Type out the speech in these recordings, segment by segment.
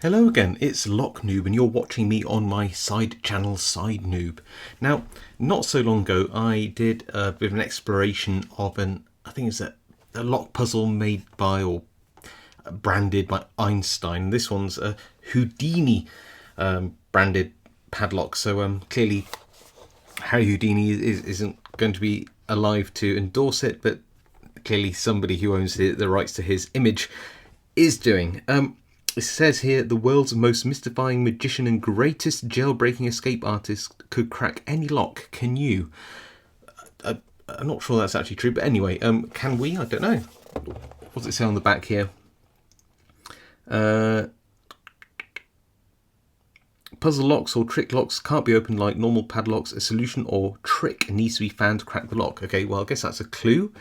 Hello again, it's Lock Noob and you're watching me on my side channel Side Noob. Now, not so long ago I did a bit of an exploration of I think it's a lock puzzle made by or branded by Einstein. This one's a Houdini branded padlock, so clearly Harry Houdini isn't going to be alive to endorse it, but clearly somebody who owns the rights to his image is doing. It says here, the world's most mystifying magician and greatest jailbreaking escape artist could crack any lock. Can you? I'm not sure that's actually true, but anyway, can we? I don't know. What's it say on the back here? Puzzle locks or trick locks can't be opened like normal padlocks. A solution or trick needs to be found to crack the lock. Okay, well, I guess that's a clue.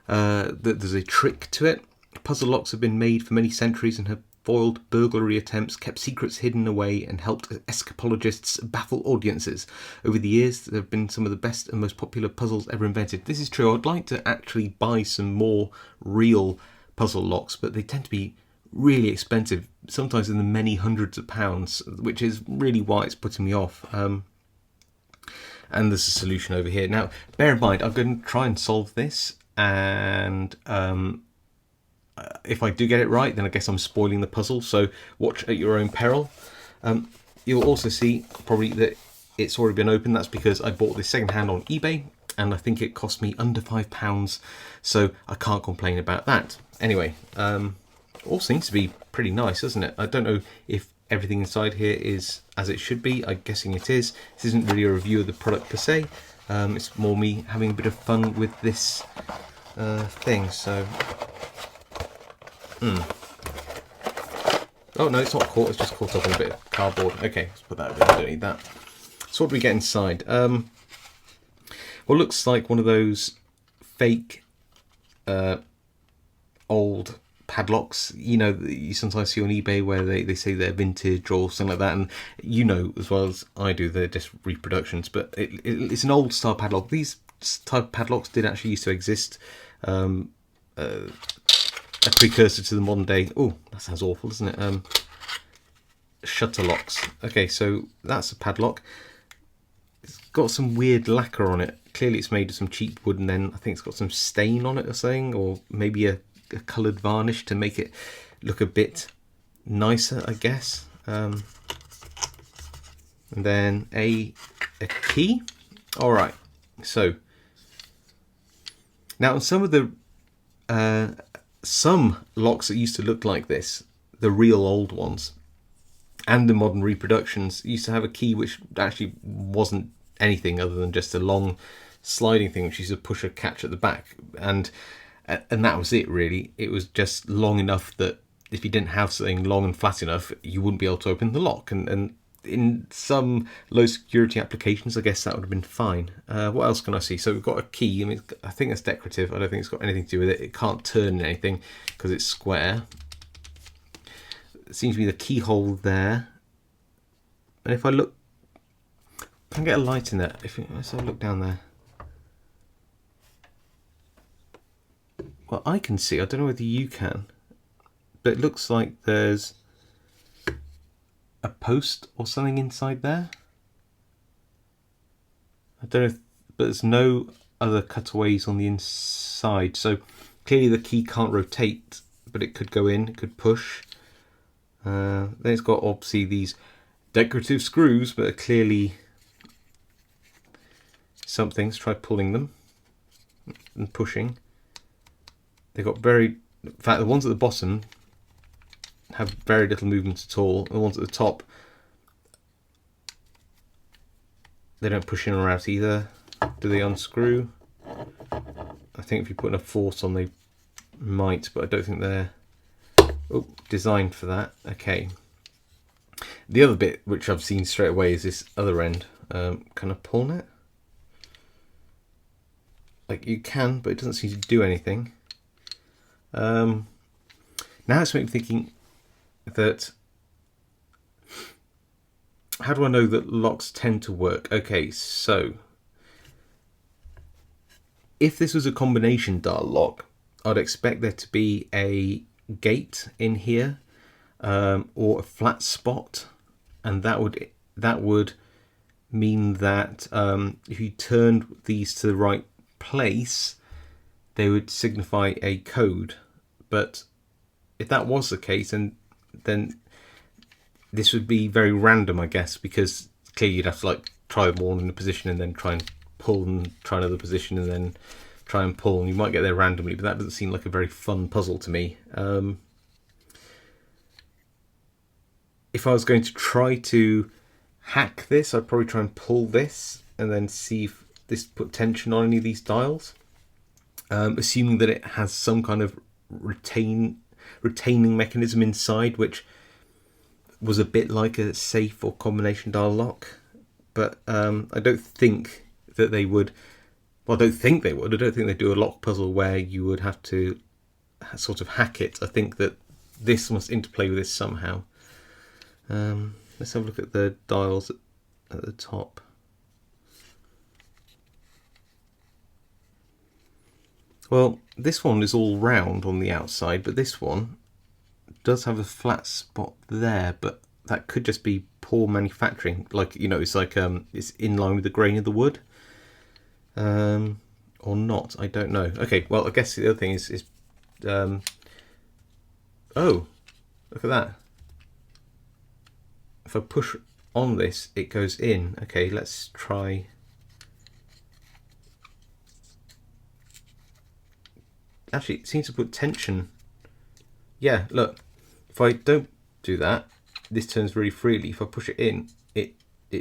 That there's a trick to it. Puzzle locks have been made for many centuries and have foiled burglary attempts, kept secrets hidden away, and helped escapologists baffle audiences. Over the years, there have been some of the best and most popular puzzles ever invented. This is true. I'd like to actually buy some more real puzzle locks, but they tend to be really expensive, sometimes in the many hundreds of pounds, which is really why it's putting me off. And there's a solution over here. Now, bear in mind, I'm going to try and solve this, and if I do get it right, then I guess I'm spoiling the puzzle, so watch at your own peril. You'll also see probably that it's already been opened. That's because I bought this second hand on eBay, and I think it cost me under £5, so I can't complain about that. Anyway, all seems to be pretty nice, doesn't it? I don't know if everything inside here is as it should be. I'm guessing it is. This isn't really a review of the product per se. It's more me having a bit of fun with this thing, so... Oh no, it's not caught, it's just caught up in a bit of cardboard. Okay, let's put that away, I don't need that. So what do we get inside? Well, looks like one of those fake old padlocks, you know, that you sometimes see on eBay where they say they're vintage or something like that, and you know as well as I do, they're just reproductions, but it's an old style padlock. These type of padlocks did actually used to exist. A precursor to the modern day. Oh, that sounds awful, doesn't it? Shutter locks. Okay, so that's a padlock. It's got some weird lacquer on it. Clearly it's made of some cheap wood, and then I think it's got some stain on it or something, or maybe a coloured varnish to make it look a bit nicer, I guess. And then a key. Alright, so now on some of the some locks that used to look like this, the real old ones, and the modern reproductions, used to have a key which actually wasn't anything other than just a long sliding thing which used to push a catch at the back, and that was it really. It was just long enough that if you didn't have something long and flat enough, you wouldn't be able to open the lock, and in some low security applications I guess that would have been fine. What else can I see? So we've got a key. I mean, I think that's decorative. I don't think it's got anything to do with it. It can't turn anything because it's square. It seems to be the keyhole there, and if I look, I can get a light in there. Let's have a look down there. Well, I can see. I don't know whether you can, but it looks like there's a post or something inside there. I don't know if, but there's no other cutaways on the inside, so clearly the key can't rotate, but it could go in, it could push. Then it's got obviously these decorative screws, but are clearly something. Let's try pulling them and pushing. They've got in fact the ones at the bottom have very little movement at all. The ones at the top, they don't push in or out either. Do they unscrew? I think if you put enough force on, they might, but I don't think they're designed for that. Okay. The other bit which I've seen straight away is this other end. Can I pull it? Like you can, but it doesn't seem to do anything. Now it's making me thinking that, how do I know that locks tend to work? Okay, so if this was a combination dial lock, I'd expect there to be a gate in here, or a flat spot, and that would mean that if you turned these to the right place, they would signify a code. But if that was the case, then this would be very random, I guess, because clearly you'd have to like try them all in a position and then try and pull and try another position and then try and pull, and you might get there randomly, but that doesn't seem like a very fun puzzle to me. If I was going to try to hack this, I'd probably try and pull this and then see if this put tension on any of these dials, assuming that it has some kind of retaining mechanism inside, which was a bit like a safe or combination dial lock. But I don't think that they would. Well, I don't think they would. I don't think they do a lock puzzle where you would have to sort of hack it. I think that this must interplay with this somehow. Let's have a look at the dials at the top. Well, this one is all round on the outside, but this one does have a flat spot there, but that could just be poor manufacturing. Like, you know, it's like it's in line with the grain of the wood. Or not, I don't know. Okay, well, I guess the other thing is oh, look at that. If I push on this, it goes in. Okay, let's try. Actually, it seems to put tension. Yeah, look. If I don't do that, this turns very freely. If I push it in, it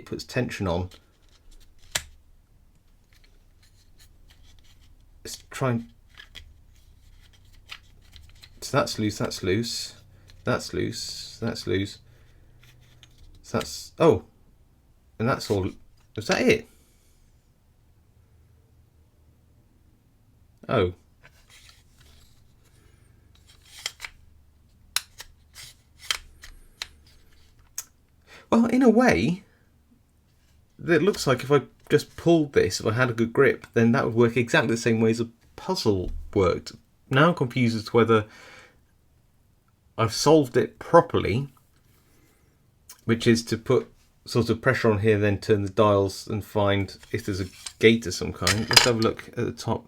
puts tension on. Let's try and... So that's loose, that's loose, that's loose, that's loose. So that's... Oh! And that's all... Was that it? Oh. Well, in a way, it looks like if I just pulled this, if I had a good grip, then that would work exactly the same way as a puzzle worked. Now I'm confused as to whether I've solved it properly, which is to put sort of pressure on here, then turn the dials and find if there's a gate of some kind. Let's have a look at the top.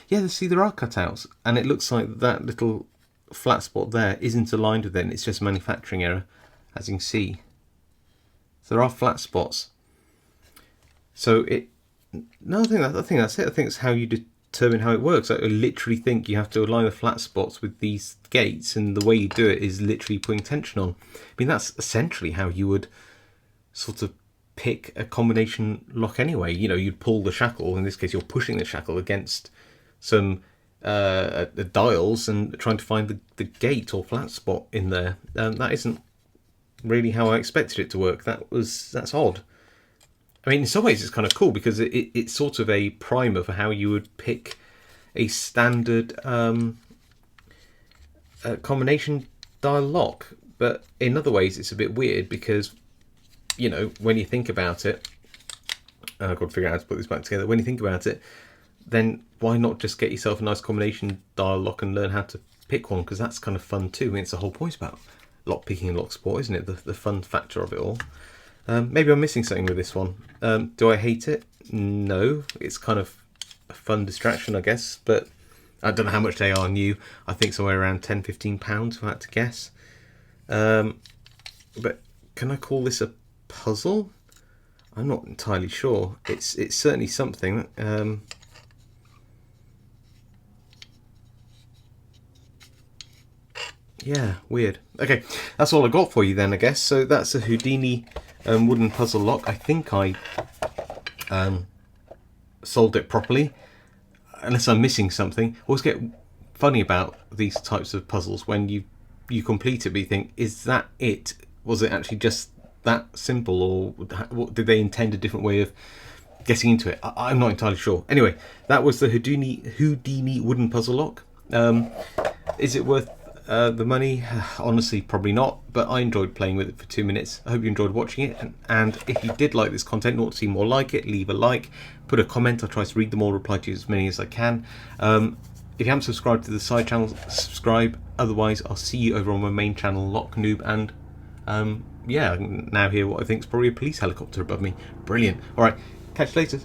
Yeah, see, there are cutouts, and it looks like that little flat spot there isn't aligned with it. It's just a manufacturing error, as you can see. So there are flat spots. So no, I think that's it. I think it's how you determine how it works. I literally think you have to align the flat spots with these gates, and the way you do it is literally putting tension on. I mean, that's essentially how you would sort of pick a combination lock anyway. You know, you'd pull the shackle. In this case, you're pushing the shackle against some the dials and trying to find the gate or flat spot in there. That isn't really how I expected it to work. That's odd. I mean, in some ways it's kind of cool because it's sort of a primer for how you would pick a standard combination dial lock. But in other ways it's a bit weird because, you know, when you think about it, I've got to figure out how to put this back together. When you think about it, then why not just get yourself a nice combination dial lock and learn how to pick one? Because that's kind of fun too. I mean, it's the whole point about lock picking and lock sport, isn't it? The fun factor of it all. Maybe I'm missing something with this one. Do I hate it? No. It's kind of a fun distraction, I guess. But I don't know how much they are new. I think somewhere around £10–15 if I had to guess. But can I call this a puzzle? I'm not entirely sure. It's certainly something. Yeah, weird. Okay, that's all I got for you then, I guess. So that's a Houdini wooden puzzle lock. I think I solved it properly, unless I'm missing something. I always get funny about these types of puzzles when you complete it, but you think, is that it? Was it actually just that simple, or did they intend a different way of getting into it? I'm not entirely sure. Anyway, that was the Houdini wooden puzzle lock. Is it worth the money? Honestly, probably not, but I enjoyed playing with it for 2 minutes. I hope you enjoyed watching it, and if you did like this content and want to see more like it, leave a like, put a comment. I'll try to read them all, reply to as many as I can. If you haven't subscribed to the side channel, subscribe. Otherwise, I'll see you over on my main channel, Lock Noob, and yeah, I can now hear what I think is probably a police helicopter above me. Brilliant. All right, catch you later.